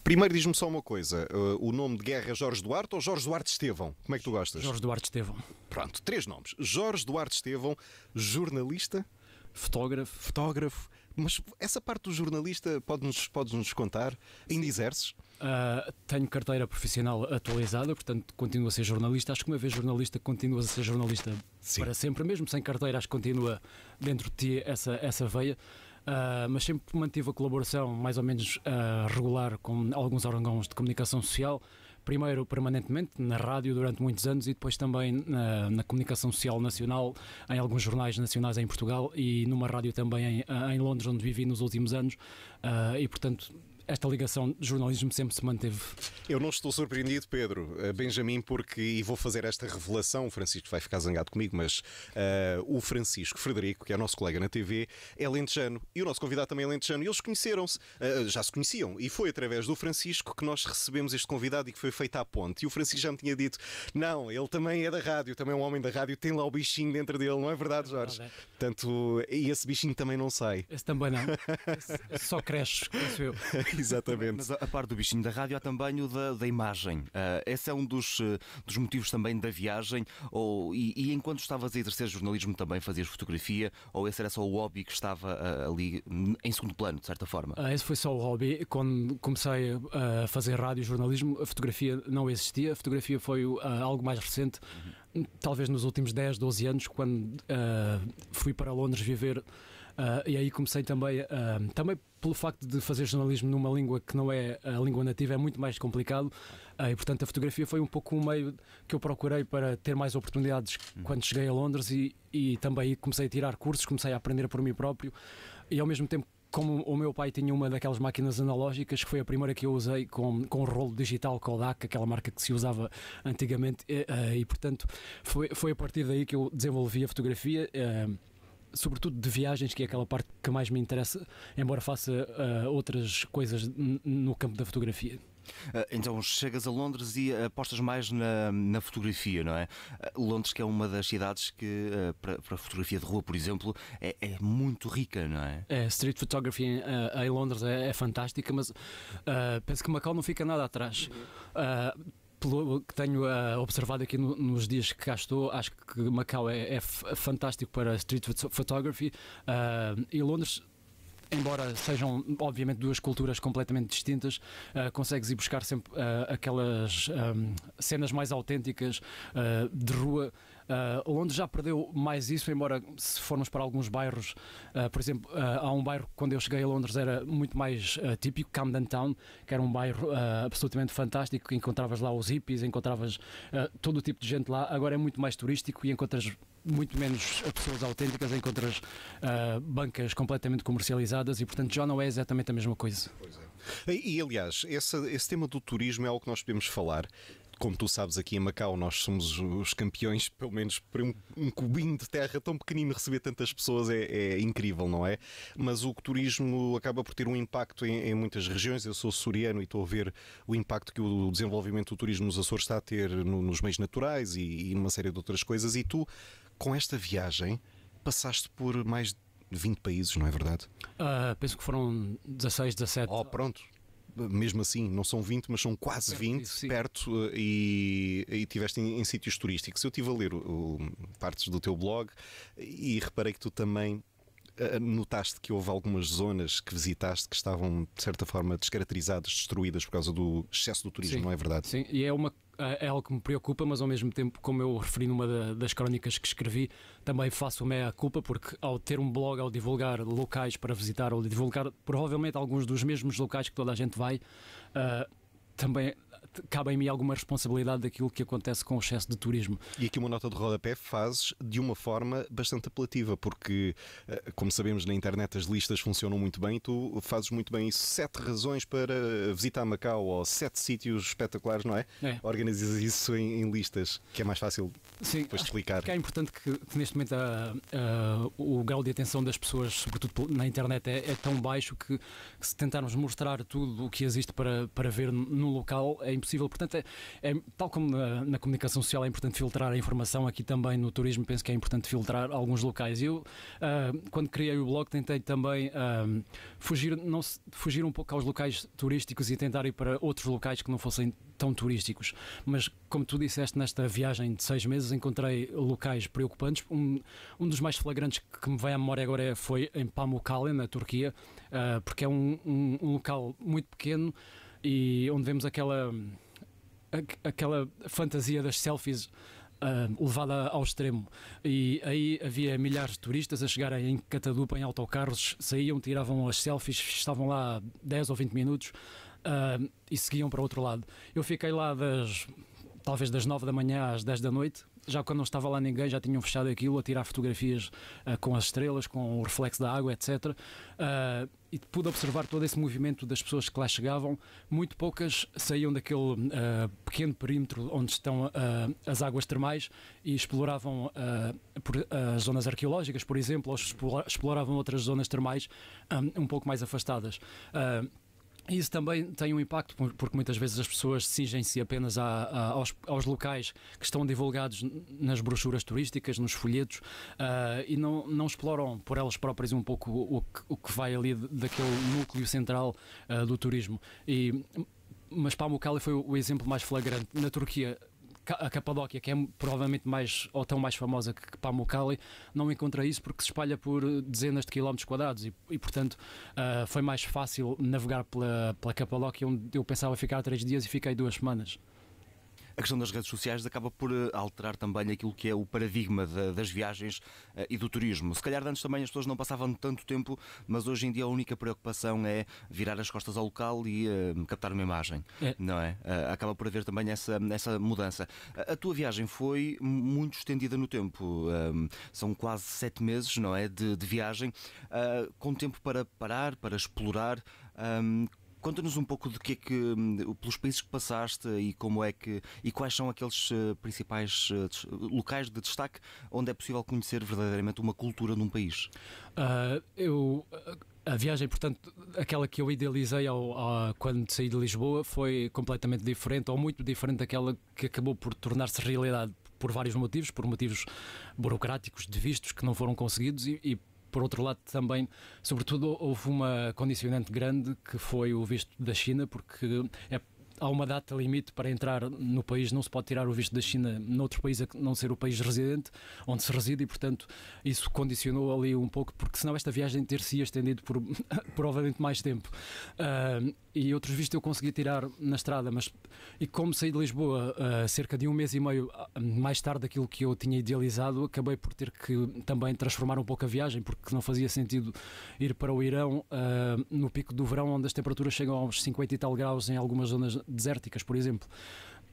Primeiro diz-me só uma coisa. O nome de guerra é Jorge Duarte ou Jorge Duarte Estevão? Como é que tu gostas? Jorge Duarte Estevão. Pronto, 3 nomes. Jorge Duarte Estevão, jornalista, Fotógrafo. Mas essa parte do jornalista podes-nos contar? Ainda exerces? Tenho carteira profissional atualizada, portanto continuo a ser jornalista. Acho que uma vez jornalista, continua a ser jornalista para sempre. Mesmo sem carteira, acho que continua dentro de ti essa veia. Mas sempre mantive a colaboração mais ou menos regular com alguns órgãos de comunicação social. Primeiro permanentemente na rádio durante muitos anos e depois também na comunicação social nacional, em alguns jornais nacionais em Portugal e numa rádio também em Londres, onde vivi nos últimos anos. E portanto esta ligação de jornalismo sempre se manteve. Eu não estou surpreendido, Pedro, Benjamin, porque, e vou fazer esta revelação, o Francisco vai ficar zangado comigo, mas o Francisco Frederico, que é nosso colega na TV, é lentejano, e o nosso convidado também é lentejano, e eles conheceram-se, já se conheciam, e foi através do Francisco que nós recebemos este convidado e que foi feita a ponte, e o Francisco já me tinha dito, não, ele também é da rádio, também é um homem da rádio, tem lá o bichinho dentro dele, não é verdade, Jorge? É. Portanto, e esse bichinho também não sai. Esse também não, esse só cresce, penso eu. Exatamente. Mas a par do bichinho da rádio há também o da imagem. Esse é um dos motivos também da viagem. E enquanto estavas a exercer jornalismo também fazias fotografia? Ou esse era só o hobby que estava ali em segundo plano, de certa forma? Esse foi só o hobby. Quando comecei a fazer rádio e jornalismo, a fotografia não existia. A fotografia foi algo mais recente, talvez nos últimos 10, 12 anos, quando fui para Londres viver. E aí comecei também pelo facto de fazer jornalismo numa língua que não é a língua nativa, é muito mais complicado, e portanto a fotografia foi um pouco um meio que eu procurei para ter mais oportunidades quando cheguei a Londres e também comecei a tirar cursos, comecei a aprender por mim próprio e ao mesmo tempo, como o meu pai tinha uma daquelas máquinas analógicas, que foi a primeira que eu usei com o rolo digital Kodak, aquela marca que se usava antigamente, e portanto foi a partir daí que eu desenvolvi a fotografia, sobretudo de viagens, que é aquela parte que mais me interessa, embora faça outras coisas no campo da fotografia. Então chegas a Londres e apostas mais na fotografia, não é? Londres, que é uma das cidades que, para a fotografia de rua, por exemplo, é muito rica, não é? Street photography em Londres é fantástica, mas penso que Macau não fica nada atrás. Pelo que tenho observado aqui nos dias que cá estou, acho que Macau é fantástico para street photography, e Londres, embora sejam obviamente duas culturas completamente distintas, consegues ir buscar sempre aquelas cenas mais autênticas de rua. Londres já perdeu mais isso, embora se formos para alguns bairros, por exemplo, há um bairro que quando eu cheguei a Londres era muito mais típico, Camden Town, que era um bairro absolutamente fantástico, encontravas lá os hippies, encontravas todo o tipo de gente lá. Agora é muito mais turístico e encontras muito menos pessoas autênticas, encontras bancas completamente comercializadas e portanto já não é exatamente a mesma coisa. Pois é. E aliás, esse tema do turismo é algo que nós podemos falar. Como tu sabes, aqui em Macau nós somos os campeões, pelo menos por um cubinho de terra tão pequenino, receber tantas pessoas é incrível, não é? Mas o turismo acaba por ter um impacto em muitas regiões. Eu sou açoriano e estou a ver o impacto que o desenvolvimento do turismo nos Açores está a ter nos meios naturais e numa série de outras coisas. E tu, com esta viagem, passaste por mais de 20 países, não é verdade? Penso que foram 16, 17. Oh, pronto. Mesmo assim, não são 20, mas são quase 20, perto, e estiveste em sítios turísticos. Eu estive a ler partes do teu blog e reparei que tu também notaste que houve algumas zonas que visitaste que estavam, de certa forma, descaracterizadas, destruídas por causa do excesso do turismo, não é verdade? Sim, e é algo que me preocupa, mas ao mesmo tempo, como eu referi numa das crónicas que escrevi, também faço a meia culpa, porque ao ter um blog, ao divulgar locais para visitar, ou divulgar provavelmente alguns dos mesmos locais que toda a gente vai, também cabe em mim alguma responsabilidade daquilo que acontece com o excesso de turismo. E aqui uma nota de rodapé fazes de uma forma bastante apelativa, porque, como sabemos, na internet as listas funcionam muito bem e tu fazes muito bem isso. 7 razões para visitar Macau, ou 7 sítios espetaculares, não é? Organizas isso em listas, que é mais fácil depois de explicar. Que é importante que neste momento o grau de atenção das pessoas, sobretudo na internet, é tão baixo que se tentarmos mostrar tudo o que existe para ver no local, é impossível possível. Portanto, tal como na comunicação social é importante filtrar a informação, aqui também no turismo penso que é importante filtrar alguns locais. Eu, quando criei o blog, tentei também fugir um pouco aos locais turísticos e tentar ir para outros locais que não fossem tão turísticos. Mas, como tu disseste, nesta viagem de 6 meses encontrei locais preocupantes. Um dos mais flagrantes que me vem à memória agora foi em Pamukkale, na Turquia, porque é um local muito pequeno e onde vemos aquela fantasia das selfies levada ao extremo. E aí havia milhares de turistas a chegarem em catadupa, em autocarros, saíam, tiravam as selfies, estavam lá 10 ou 20 minutos e seguiam para o outro lado. Eu fiquei lá talvez das 9 da manhã às 10 da noite. Já quando não estava lá ninguém, já tinham fechado aquilo, a tirar fotografias com as estrelas, com o reflexo da água, etc. E pude observar todo esse movimento das pessoas que lá chegavam. Muito poucas saíam daquele pequeno perímetro onde estão as águas termais e exploravam as zonas arqueológicas, por exemplo, ou exploravam outras zonas termais um pouco mais afastadas. Isso também tem um impacto, porque muitas vezes as pessoas cingem-se apenas aos locais que estão divulgados nas brochuras turísticas, nos folhetos, e não exploram por elas próprias um pouco o que vai ali daquele núcleo central do turismo. Mas Pamukkale foi o exemplo mais flagrante. Na Turquia, a Capadóquia, que é provavelmente mais ou tão mais famosa que Pamukkale, não encontra isso porque se espalha por dezenas de quilómetros quadrados e portanto, foi mais fácil navegar pela Capadóquia, onde eu pensava ficar 3 dias e fiquei 2 semanas. A questão das redes sociais acaba por alterar também aquilo que é o paradigma das viagens e do turismo. Se calhar antes também as pessoas não passavam tanto tempo, mas hoje em dia a única preocupação é virar as costas ao local e captar uma imagem, não é? Acaba por haver também essa mudança. A tua viagem foi muito estendida no tempo, são quase 7 meses, não é, de viagem, com tempo para parar, para explorar. Conta-nos um pouco do que é que, pelos países que passaste e quais são aqueles principais locais de destaque onde é possível conhecer verdadeiramente uma cultura num país. A viagem, portanto, aquela que eu idealizei quando saí de Lisboa foi completamente diferente, ou muito diferente daquela que acabou por tornar-se realidade por vários motivos, por motivos burocráticos de vistos que não foram conseguidos e por outro lado, também, sobretudo, houve uma condicionante grande que foi o visto da China, porque há uma data limite para entrar no país, não se pode tirar o visto da China noutro país a não ser o país residente, onde se reside, e portanto isso condicionou ali um pouco, porque senão esta viagem ter-se estendido por provavelmente mais tempo. E outros vistos eu consegui tirar na estrada, e como saí de Lisboa cerca de 1 mês e meio mais tarde daquilo que eu tinha idealizado, acabei por ter que também transformar um pouco a viagem, porque não fazia sentido ir para o Irão no pico do verão, onde as temperaturas chegam aos 50 e tal graus em algumas zonas desérticas, por exemplo.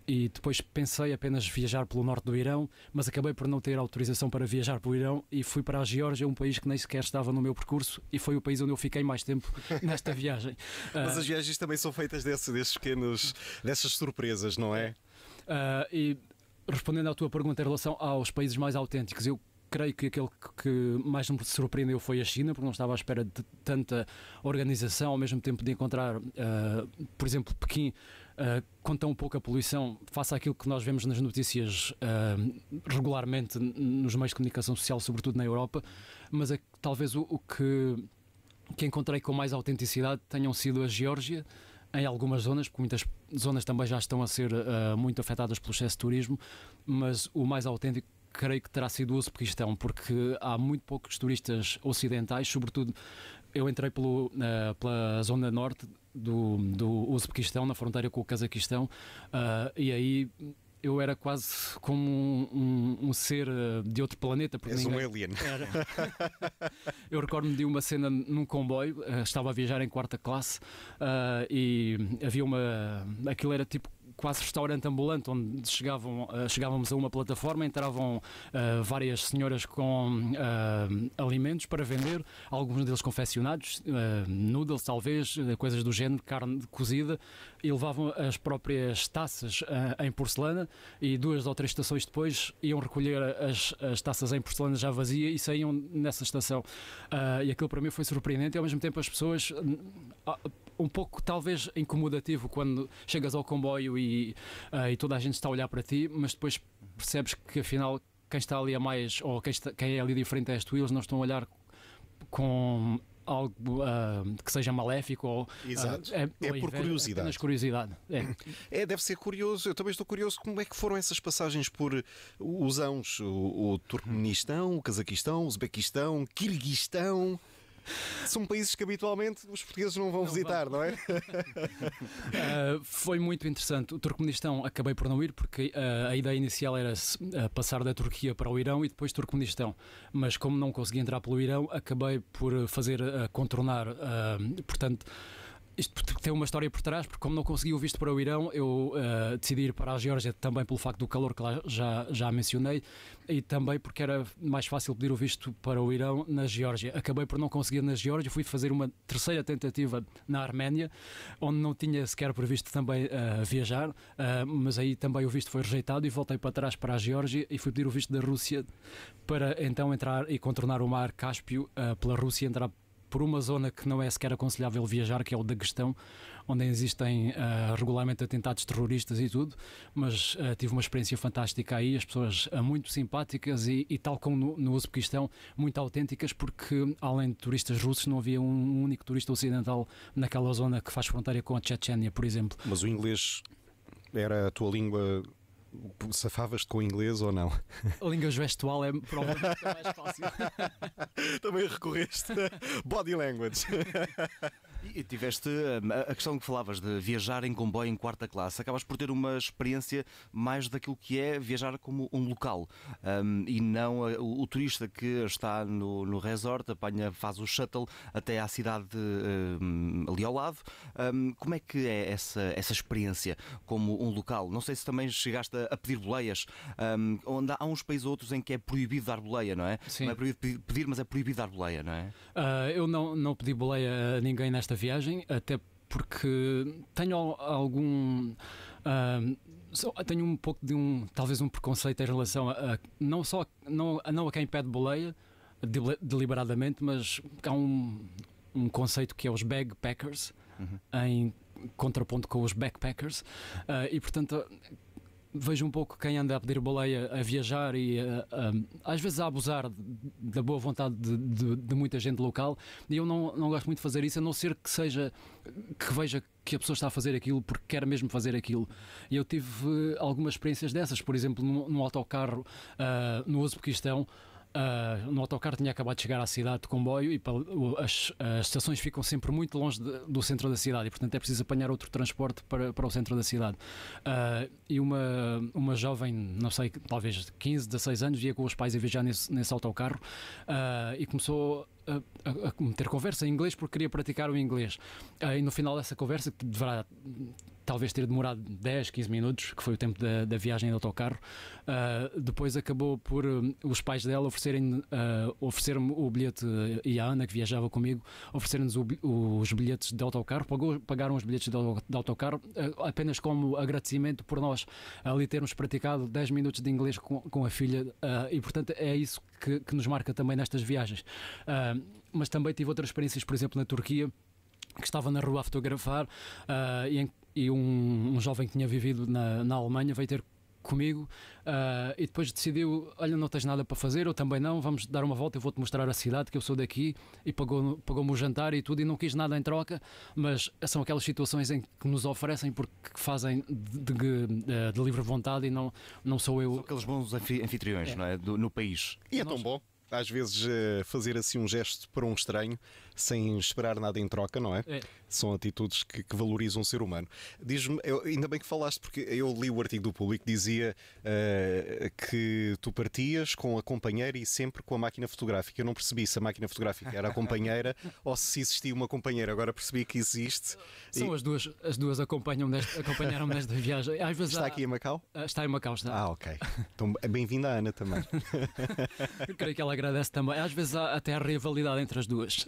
E depois pensei apenas viajar pelo norte do Irão, mas acabei por não ter autorização para viajar pelo Irão e fui para a Geórgia, um país que nem sequer estava no meu percurso, e foi o país onde eu fiquei mais tempo nesta viagem. Mas as viagens também são feitas dessas surpresas, não é? E respondendo à tua pergunta em relação aos países mais autênticos, eu creio que aquele que mais me surpreendeu foi a China, porque não estava à espera de tanta organização, ao mesmo tempo de encontrar, por exemplo, Pequim, com tão pouca poluição, face àquilo que nós vemos nas notícias regularmente nos meios de comunicação social, sobretudo na Europa, mas talvez o que encontrei com mais autenticidade tenham sido a Geórgia, em algumas zonas, porque muitas zonas também já estão a ser muito afetadas pelo excesso de turismo, mas o mais autêntico creio que terá sido o Uzbequistão, porque há muito poucos turistas ocidentais, sobretudo eu entrei pela zona norte do Uzbequistão, na fronteira com o Cazaquistão, e aí eu era quase como um ser de outro planeta. És um alien. Eu recordo-me de uma cena num comboio, estava a viajar em 4ª classe, e havia aquilo era tipo quase restaurante ambulante, onde chegávamos a uma plataforma, entravam várias senhoras com alimentos para vender, alguns deles confeccionados, noodles talvez, coisas do género, carne cozida, e levavam as próprias taças em porcelana, e 2 ou 3 estações depois iam recolher as taças em porcelana já vazia e saíam nessa estação. E aquilo para mim foi surpreendente, e ao mesmo tempo as pessoas, um pouco talvez incomodativo quando chegas ao comboio e toda a gente está a olhar para ti, mas depois percebes que afinal quem está ali a mais, ou quem é ali diferente és tu, e eles não estão a olhar com algo que seja maléfico ou Exato. É por curiosidade. Apenas curiosidade. Deve ser curioso. Eu também estou curioso como é que foram essas passagens por os ãos, o Turcomenistão, o Cazaquistão, o Uzbequistão, Quirguistão. São países que habitualmente os portugueses não vão visitar, não é? Foi muito interessante. O Turcomenistão acabei por não ir porque a ideia inicial era passar da Turquia para o Irão e depois Turcomenistão. Mas como não consegui entrar pelo Irão, acabei por fazer contornar. Portanto, isto tem uma história por trás, porque como não consegui o visto para o Irão, eu decidi ir para a Geórgia também pelo facto do calor que lá já mencionei, e também porque era mais fácil pedir o visto para o Irão na Geórgia. Acabei por não conseguir na Geórgia, fui fazer uma terceira tentativa na Arménia, onde não tinha sequer previsto também viajar, mas aí também o visto foi rejeitado e voltei para trás para a Geórgia e fui pedir o visto da Rússia para então entrar e contornar o mar Cáspio pela Rússia, entrar por uma zona que não é sequer aconselhável viajar, que é o Daguestão, onde existem regularmente atentados terroristas e tudo, mas tive uma experiência fantástica aí, as pessoas muito simpáticas e tal como no Uzbequistão, muito autênticas, porque além de turistas russos não havia um único turista ocidental naquela zona que faz fronteira com a Chechênia, por exemplo. Mas o inglês era a tua língua? Safavas-te com o inglês ou não? A língua gestual é provavelmente mais fácil. Também recorreste body language. E tiveste a questão que falavas de viajar em comboio em quarta classe. Acabas por ter uma experiência mais daquilo que é viajar como um local, e não o turista que está no resort, faz o shuttle até à cidade ali ao lado. Como é que é essa experiência como um local? Não sei se também chegaste a pedir boleias, onde há uns países ou outros em que é proibido dar boleia, não é? Sim. Não é proibido pedir, mas é proibido dar boleia, não é? Eu não pedi boleia a ninguém nesta viagem, até porque tenho tenho um pouco de talvez um preconceito em relação não a quem pede boleia deliberadamente, mas há um conceito que é os bagpackers, em contraponto com os backpackers, e portanto vejo um pouco quem anda a pedir boleia a viajar e às vezes a abusar da boa vontade de muita gente local, e eu não gosto muito de fazer isso, a não ser que veja que a pessoa está a fazer aquilo porque quer mesmo fazer aquilo. E eu tive algumas experiências dessas, por exemplo, no autocarro no Uzbequistão. No autocarro tinha acabado de chegar à cidade de comboio e as estações ficam sempre muito longe do centro da cidade e portanto é preciso apanhar outro transporte para o centro da cidade, e uma jovem, não sei, talvez de 15, 16 anos, ia com os pais a viajar nesse autocarro, e começou a meter conversa em inglês porque queria praticar o inglês, e no final dessa conversa, que deverá talvez ter demorado 10, 15 minutos, que foi o tempo da viagem de autocarro, depois acabou por os pais dela oferecer-me o bilhete, e a Ana, que viajava comigo, oferecer-nos os bilhetes de autocarro, pagaram os bilhetes de autocarro apenas como agradecimento por nós ali termos praticado 10 minutos de inglês com a filha, e portanto é isso que nos marca também nestas viagens. Mas também tive outras experiências, por exemplo na Turquia, que estava na rua a fotografar, e um jovem que tinha vivido na Alemanha veio ter comigo, e depois decidiu: olha, não tens nada para fazer, eu também não, vamos dar uma volta, eu vou-te mostrar a cidade, que eu sou daqui, e pagou-me o jantar e tudo, e não quis nada em troca, mas são aquelas situações em que nos oferecem porque fazem de livre vontade, e não sou eu. São aqueles bons anfitriões, não é? No país. E é tão bom às vezes fazer assim um gesto para um estranho sem esperar nada em troca, não é? São atitudes que valorizam o ser humano. Diz-me, ainda bem que falaste, porque eu li o artigo do Público que dizia que tu partias com a companheira e sempre com a máquina fotográfica. Eu não percebi se a máquina fotográfica era a companheira ou se existia uma companheira. Agora percebi que existe. São as duas acompanharam-me nesta viagem. Às vezes está aqui em Macau? Está em Macau, está. Ok. Então, bem-vinda a Ana também. Eu creio que ela agradece também. Às vezes há até a rivalidade entre as duas.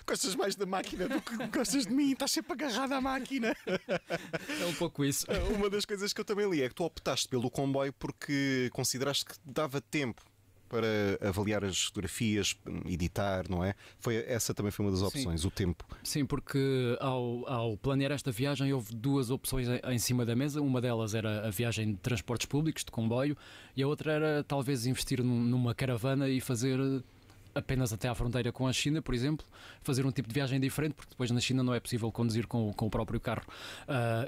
Gostas mais da máquina do que gostas de mim, estás sempre agarrado à máquina. É um pouco isso. Uma das coisas que eu também li é que tu optaste pelo comboio porque consideraste que dava tempo para avaliar as fotografias, editar, não é? Essa também foi uma das opções, o tempo. Sim, porque ao planear esta viagem houve duas opções em cima da mesa. Uma delas era a viagem de transportes públicos, de comboio, e a outra era talvez investir numa caravana e fazer apenas até à fronteira com a China, por exemplo, fazer um tipo de viagem diferente, porque depois na China não é possível conduzir com o próprio carro.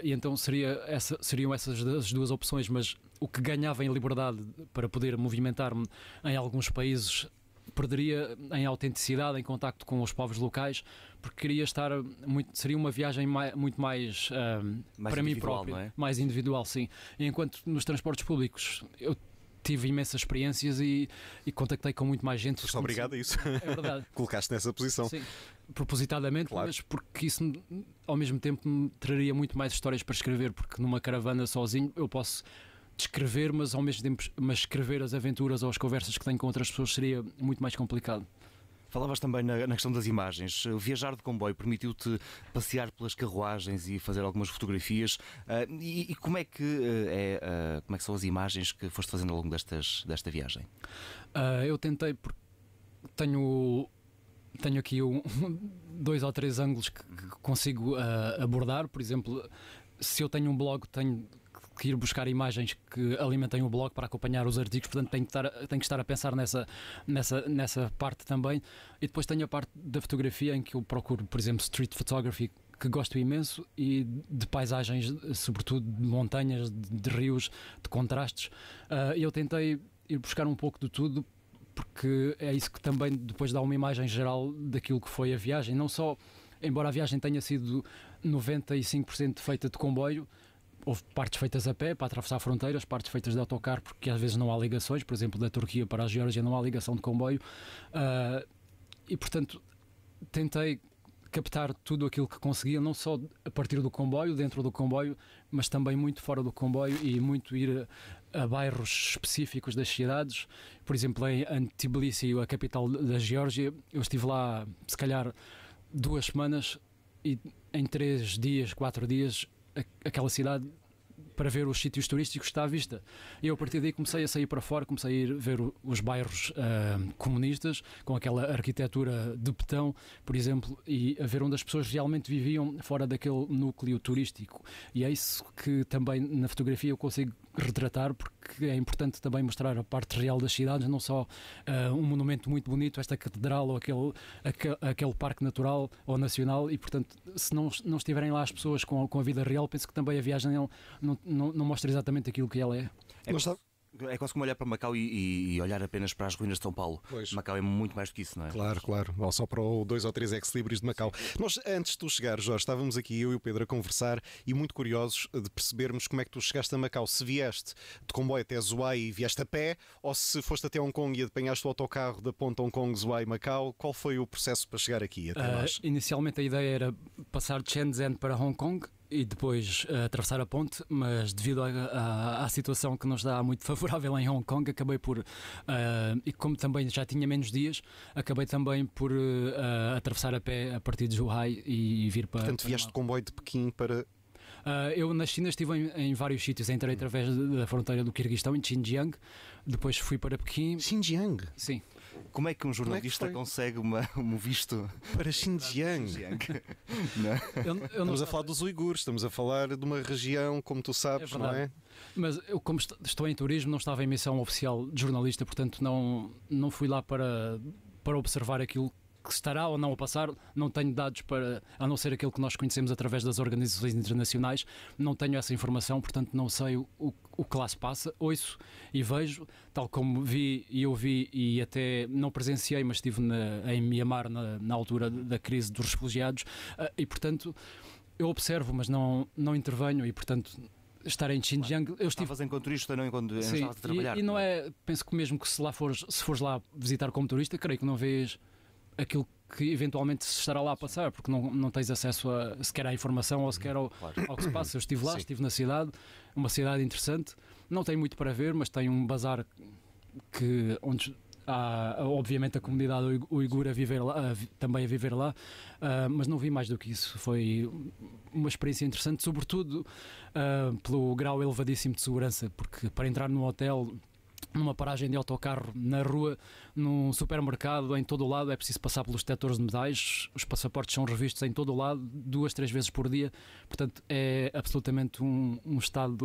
E então seriam essas as duas opções, mas o que ganhava em liberdade para poder movimentar-me em alguns países perderia em autenticidade, em contacto com os povos locais, porque queria estar seria uma viagem muito mais, para mim próprio, não é? Mais individual, sim. E enquanto nos transportes públicos eu tive imensas experiências e contactei com muito mais gente. Muito obrigado a isso. É verdade. Colocaste nessa posição. Sim, propositadamente, claro. Mas porque isso ao mesmo tempo me traria muito mais histórias para escrever, porque numa caravana sozinho eu posso descrever, mas ao mesmo tempo escrever as aventuras ou as conversas que tenho com outras pessoas seria muito mais complicado. Falavas também na questão das imagens. Viajar de comboio permitiu-te passear pelas carruagens e fazer algumas fotografias. E como é que são as imagens que foste fazendo ao longo desta viagem? Eu tentei, porque tenho aqui 2 ou 3 ângulos que consigo abordar. Por exemplo, se eu tenho um blog, tenho que ir buscar imagens que alimentem o blog para acompanhar os artigos, portanto tenho que estar a pensar nessa parte também. E depois tenho a parte da fotografia em que eu procuro, por exemplo, street photography, que gosto imenso, e de paisagens, sobretudo de montanhas, de rios, de contrastes. E eu tentei ir buscar um pouco de tudo, porque é isso que também depois dá uma imagem geral daquilo que foi a viagem. Não só, embora a viagem tenha sido 95% feita de comboio, houve partes feitas a pé para atravessar fronteiras, partes feitas de autocarro, porque às vezes não há ligações, por exemplo, da Turquia para a Geórgia não há ligação de comboio, e portanto tentei captar tudo aquilo que conseguia, não só a partir do comboio, dentro do comboio, mas também muito fora do comboio, e muito ir a bairros específicos das cidades. Por exemplo, em Tbilisi, a capital da Geórgia, eu estive lá se calhar 2 semanas, e em 3 dias, 4 dias, aquela cidade, para ver os sítios turísticos, está à vista. E eu a partir daí comecei a sair para fora, comecei a ir ver os bairros comunistas, com aquela arquitetura de betão, por exemplo, e a ver onde as pessoas realmente viviam fora daquele núcleo turístico. E é isso que também na fotografia eu consigo retratar, porque é importante também mostrar a parte real das cidades, não só um monumento muito bonito, esta catedral ou aquele parque natural ou nacional, e portanto, se não estiverem lá as pessoas com a vida real, penso que também a viagem não mostra exatamente aquilo que ela é. É quase como olhar para Macau e olhar apenas para as ruínas de São Paulo. Pois. Macau é muito mais do que isso, não é? Claro. Ou só para o 2 ou 3 ex-libris de Macau. Nós, antes de tu chegar, Jorge, estávamos aqui, eu e o Pedro, a conversar e muito curiosos de percebermos como é que tu chegaste a Macau. Se vieste de comboio até Zhuhai e vieste a pé, ou se foste até Hong Kong e apanhaste o autocarro da ponte Hong Kong, Zhuhai, Macau. Qual foi o processo para chegar aqui até nós? Inicialmente a ideia era passar de Shenzhen para Hong Kong e depois atravessar a ponte, mas devido à situação que nos dá muito favorável em Hong Kong, acabei por, e como também já tinha menos dias, acabei também por atravessar a pé a partir de Zhuhai e vir para... Portanto, vieste de comboio de Pequim para... Eu na China estive em vários sítios. Entrei através da fronteira do Quirguistão, em Xinjiang, depois fui para Pequim. Xinjiang? Sim. Como é que um jornalista consegue um visto para Xinjiang? Estamos a falar dos uigures, estamos a falar de uma região, como tu sabes, não é? Mas eu, como estou em turismo, não estava em missão oficial de jornalista, portanto não fui lá para observar aquilo que estará ou não a passar. Não tenho dados para, a não ser aquilo que nós conhecemos através das organizações internacionais, não tenho essa informação, portanto não sei o que lá se passa. Ouço e vejo, tal como vi e ouvi, e até não presenciei, mas estive em Mianmar na altura da crise dos refugiados, e portanto eu observo, mas não intervenho, e portanto estar em Xinjiang... Estavas enquanto turista, não enquanto estavas a trabalhar. E não é, penso que mesmo que se fores lá visitar como turista, creio que não vês aquilo que eventualmente se estará lá a passar, porque não tens acesso sequer à informação ou sequer ao que se passa. Eu estive lá, estive na cidade, uma cidade interessante, não tem muito para ver, mas tem um bazar onde há obviamente a comunidade uigura também a viver lá, mas não vi mais do que isso. Foi uma experiência interessante, sobretudo pelo grau elevadíssimo de segurança, porque para entrar num hotel numa paragem de autocarro, na rua, num supermercado, em todo o lado, é preciso passar pelos detectores de metais, os passaportes são revistos em todo o lado, 2, 3 vezes por dia, portanto é absolutamente um estado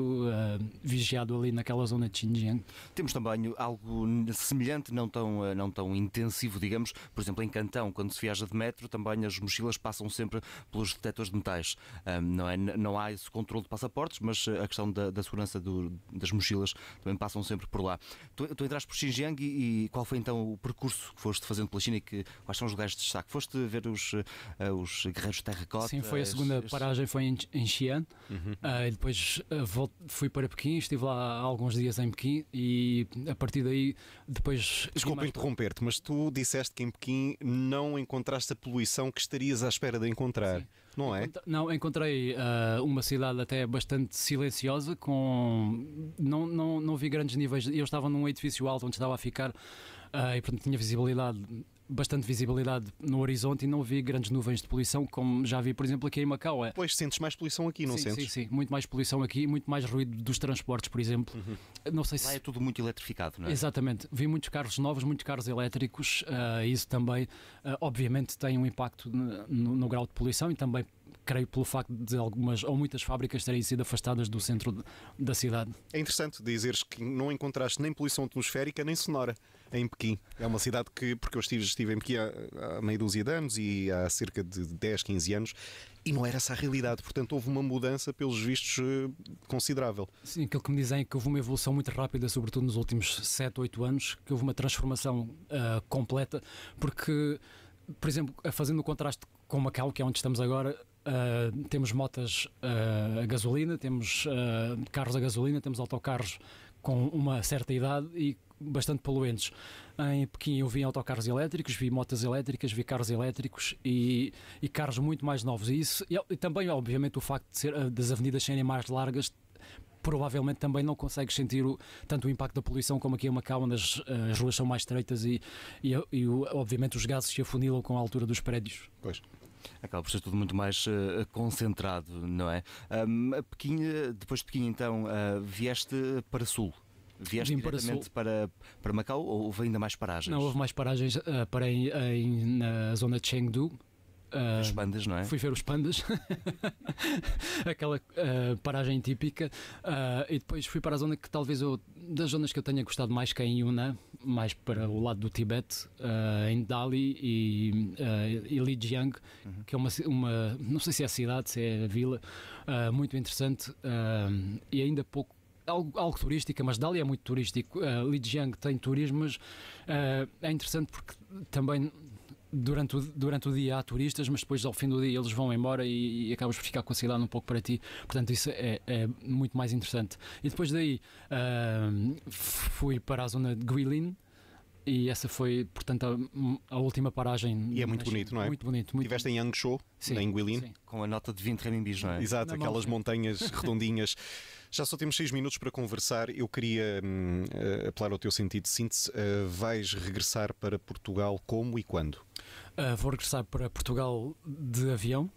vigiado ali naquela zona de Xinjiang. Temos também algo semelhante, não tão intensivo, digamos, por exemplo, em Cantão, quando se viaja de metro, também as mochilas passam sempre pelos detectores de metais. Não há esse controle de passaportes, mas a questão da segurança das mochilas também passam sempre por lá. Tu entraste por Xinjiang e qual foi então o percurso que foste fazendo pela China e quais são os lugares de destaque? Foste ver os guerreiros de terracota? Sim, foi a segunda paragem, foi em Xi'an. E depois fui para Pequim, estive lá há alguns dias em Pequim e a partir daí depois... Desculpa interromper-te, mas tu disseste que em Pequim não encontraste a poluição que estarias à espera de encontrar. Sim. Não é? Não, encontrei uma cidade até bastante silenciosa, não vi grandes níveis. Eu estava num edifício alto onde estava a ficar e portanto tinha bastante visibilidade no horizonte e não vi grandes nuvens de poluição como já vi, por exemplo, aqui em Macau. Pois sentes mais poluição aqui, não sentes? Sim, muito mais poluição aqui, muito mais ruído dos transportes, por exemplo. Não sei se... Lá é tudo muito eletrificado, não é? Exatamente, vi muitos carros novos, muitos carros elétricos, isso também obviamente tem um impacto no grau de poluição e também creio pelo facto de algumas ou muitas fábricas terem sido afastadas do centro da cidade. É interessante dizeres que não encontraste nem poluição atmosférica nem sonora em Pequim. É uma cidade que, porque eu estive em Pequim há meia dúzia de anos e há cerca de 10, 15 anos e não era essa a realidade, portanto houve uma mudança pelos vistos considerável. Sim, aquilo que me dizem é que houve uma evolução muito rápida, sobretudo nos últimos 7, 8 anos, que houve uma transformação completa, porque, por exemplo, fazendo o contraste com Macau, que é onde estamos agora, temos motas a gasolina, temos carros a gasolina, temos autocarros com uma certa idade e bastante poluentes. Em Pequim eu vi autocarros elétricos, vi motas elétricas, vi carros elétricos e carros muito mais novos. E também, obviamente, o facto das avenidas serem mais largas, provavelmente também não consegues sentir tanto o impacto da poluição como aqui em Macau, onde as ruas são mais estreitas e obviamente os gases se afunilam com a altura dos prédios. Pois. Acaba por ser tudo muito mais concentrado, não é? Pequim, depois de Pequim, então, vieste para Sul. Vieste diretamente para Macau ou houve ainda mais paragens? Não, houve mais paragens. Parei na zona de Chengdu. Os pandas, não é? Fui ver os pandas, aquela paragem típica, e depois fui para a zona que talvez das zonas que eu tenha gostado mais, que é em Yunnan, mais para o lado do Tibete, em Dali e Lijiang, que é uma, não sei se é a cidade, se é a vila, muito interessante e ainda pouco. Algo turística, mas Dali é muito turístico. Lijiang tem turismo, mas é interessante porque também durante o dia há turistas, mas depois ao fim do dia eles vão embora e acabas por ficar com a cidade um pouco para ti. Portanto, isso é muito mais interessante. E depois daí fui para a zona de Guilin. E essa foi, portanto, a última paragem. E é muito bonito, não é? Muito bonito. Estiveste em Yangshuo, em Guilin. Sim. Com a nota de 20 renminbis, não é? Exato, aquelas montanhas redondinhas. Já só temos 6 minutos para conversar. Eu queria apelar ao teu sentido de síntese. Vais regressar para Portugal como e quando? Vou regressar para Portugal de avião.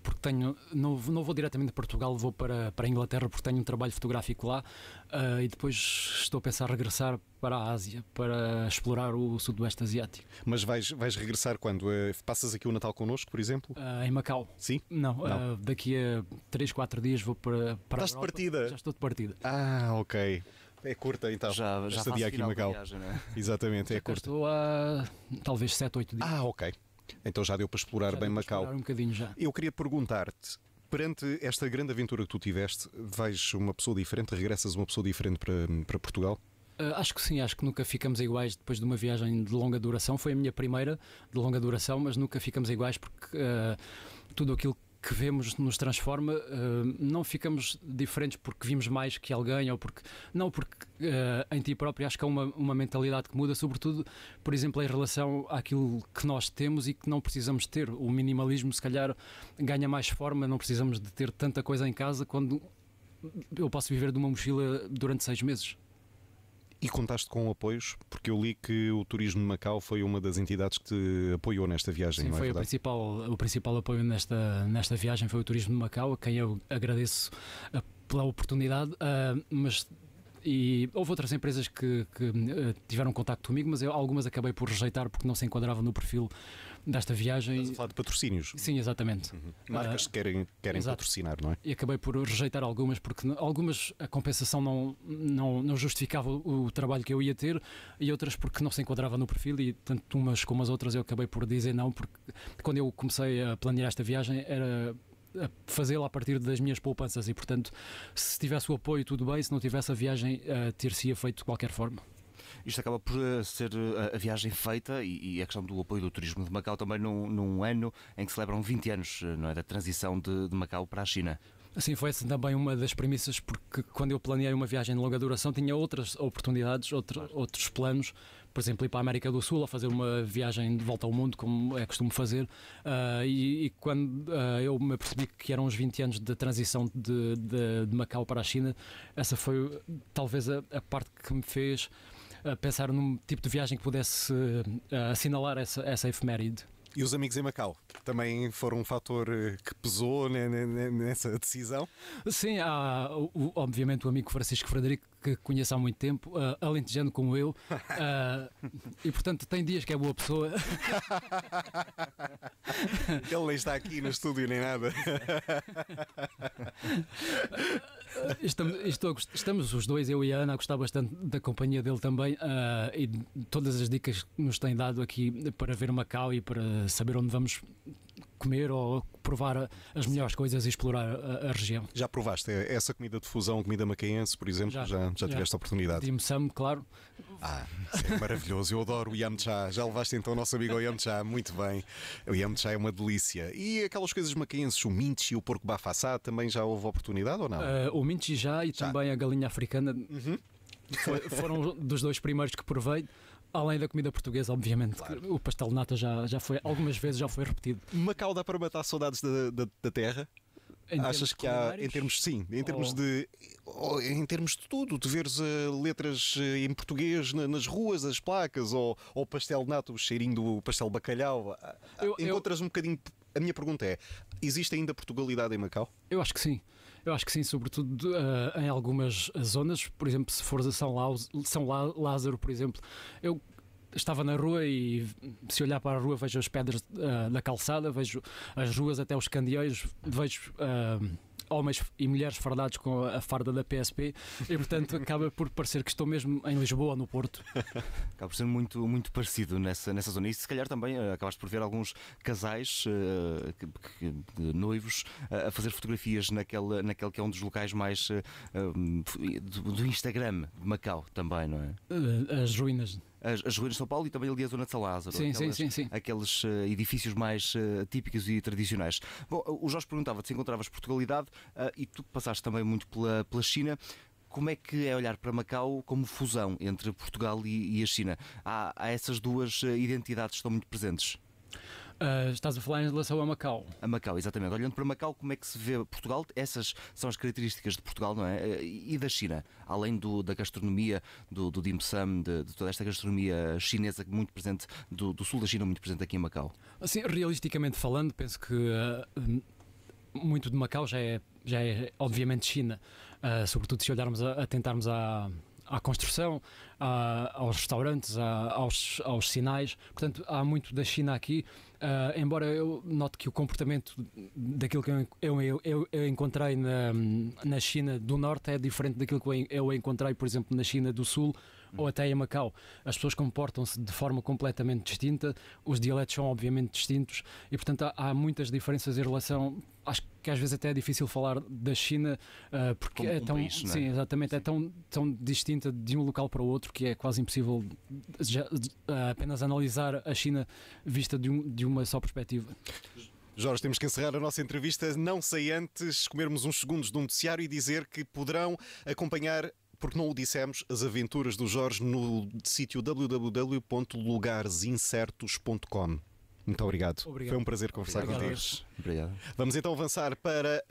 Porque não vou diretamente de Portugal, vou para a Inglaterra porque tenho um trabalho fotográfico lá e depois estou a pensar regressar para a Ásia para explorar o Sudoeste Asiático. Mas vais regressar quando? Passas aqui o Natal connosco, por exemplo? Em Macau. Sim? Não. Daqui a 3, 4 dias vou para Estás de partida? Já estou de partida. Ok. É curta então. Já esta dia aqui em Macau. Viagem, não é? Exatamente, é curta. Estou há talvez 7, 8 dias. Ok. Então já deu para explorar bem Macau. Um bocadinho já. Eu queria perguntar-te, perante esta grande aventura que tu tiveste, vais uma pessoa diferente, regressas uma pessoa diferente para Portugal? Acho que sim, acho que nunca ficamos iguais depois de uma viagem de longa duração. Foi a minha primeira de longa duração, mas nunca ficamos iguais porque tudo aquilo que vemos nos transforma, não ficamos diferentes porque vimos mais que alguém ou porque em ti próprio acho que há uma mentalidade que muda, sobretudo, por exemplo, em relação àquilo que nós temos e que não precisamos ter. O minimalismo se calhar ganha mais forma, não precisamos de ter tanta coisa em casa quando eu posso viver de uma mochila durante 6 meses. E contaste com apoios? Porque eu li que o Turismo de Macau foi uma das entidades que te apoiou nesta viagem. Sim, não é foi verdade? o principal apoio nesta viagem foi o Turismo de Macau, a quem eu agradeço pela oportunidade, mas E houve outras empresas que tiveram contacto comigo, mas algumas acabei por rejeitar porque não se enquadravam no perfil desta viagem. Estás a falar de patrocínios? Sim, exatamente. Marcas que querem patrocinar, não é? E acabei por rejeitar algumas porque algumas a compensação não justificava o trabalho que eu ia ter, e outras porque não se enquadrava no perfil, e tanto umas como as outras eu acabei por dizer não, porque quando eu comecei a planear esta viagem era a fazê-la a partir das minhas poupanças, e portanto, se tivesse o apoio tudo bem, se não tivesse a viagem ter-se-ia feito de qualquer forma. Isto acaba por ser a viagem feita e a questão do apoio do turismo de Macau também num ano em que celebram 20 anos, não é, da transição de Macau para a China. Assim, foi essa também uma das premissas, porque quando eu planeei uma viagem de longa duração tinha outras oportunidades, outros planos, por exemplo, ir para a América do Sul a fazer uma viagem de volta ao mundo, como é costume fazer, e quando eu me apercebi que eram os 20 anos de transição de Macau para a China, essa foi talvez a parte que me fez pensar num tipo de viagem que pudesse assinalar essa efeméride. E os amigos em Macau também foram um fator que pesou nessa decisão? Sim, há obviamente o amigo Francisco Frederico, que conheço há muito tempo, alentejano como eu, e portanto tem dias que é boa pessoa. Ele nem está aqui no estúdio nem nada. Estamos os dois, eu e a Ana, a gostar bastante da companhia dele também, e de todas as dicas que nos tem dado aqui para ver Macau e para saber onde vamos comer ou provar as melhores coisas e explorar a região. Já provaste essa comida de fusão, comida macaense, por exemplo? Já tiveste a oportunidade? Dim Sum, claro. Isso é maravilhoso, eu adoro o Yam Cha. Já levaste então o nosso amigo ao Yam Cha? Muito bem, o Yam Cha é uma delícia. E aquelas coisas macaenses, o minchi e o porco bafassá, também já houve oportunidade ou não? O minchi já, e também a galinha africana. Foram dos dois primeiros que provei. Além da comida portuguesa, obviamente, claro. O pastel de nata já foi, algumas vezes já foi repetido. Macau dá para matar saudades da terra? Achas que há, em termos de tudo, de veres letras em português nas ruas, as placas, ou pastel de nata, o cheirinho do pastel de bacalhau, encontras um bocadinho. A minha pergunta é: existe ainda Portugalidade em Macau? Eu acho que sim. Eu acho que sim, sobretudo em algumas zonas. Por exemplo, se fores a São Lázaro, por exemplo, eu estava na rua e se olhar para a rua vejo as pedras da calçada, vejo as ruas até os candeeiros, vejo homens e mulheres fardados com a farda da PSP, e portanto acaba por parecer que estou mesmo em Lisboa, no Porto. Acaba por ser muito, muito parecido nessa zona. E se calhar também acabaste por ver alguns casais de noivos a fazer fotografias naquele que é um dos locais mais do Instagram de Macau também, não é? As ruínas. As ruínas de São Paulo e também ali a zona de São Lázaro. Sim. Aqueles edifícios mais típicos e tradicionais. Bom, o Jorge perguntava-te se encontravas Portugalidade, e tu passaste também muito pela China. Como é que é olhar para Macau como fusão entre Portugal e a China? Há essas duas identidades que estão muito presentes. Estás a falar em relação a Macau? A Macau, exatamente. Olhando para Macau, como é que se vê Portugal? Essas são as características de Portugal, não é? E da China, além da gastronomia, do dim sum, de toda esta gastronomia chinesa muito presente, do sul da China, muito presente aqui em Macau. Assim, realisticamente falando, penso que muito de Macau já é obviamente China, sobretudo se olharmos a tentarmos à construção, aos restaurantes, aos sinais. Portanto, há muito da China aqui, embora eu note que o comportamento daquilo que eu encontrei na China do Norte é diferente daquilo que eu encontrei, por exemplo, na China do Sul ou até em Macau. As pessoas comportam-se de forma completamente distinta, os dialetos são obviamente distintos, e portanto há muitas diferenças em relação. Acho que às vezes até é difícil falar da China, porque é tão, país, não é? Sim, exatamente, é tão distinta de um local para o outro que é quase impossível apenas analisar a China vista de uma só perspectiva. Jorge, temos que encerrar a nossa entrevista, não sem antes comermos uns segundos do noticiário e dizer que poderão acompanhar, porque não o dissemos, as aventuras do Jorge no sítio www.lugarsincertos.com. Muito obrigado. Foi um prazer conversar contigo. Obrigado. Vamos então avançar para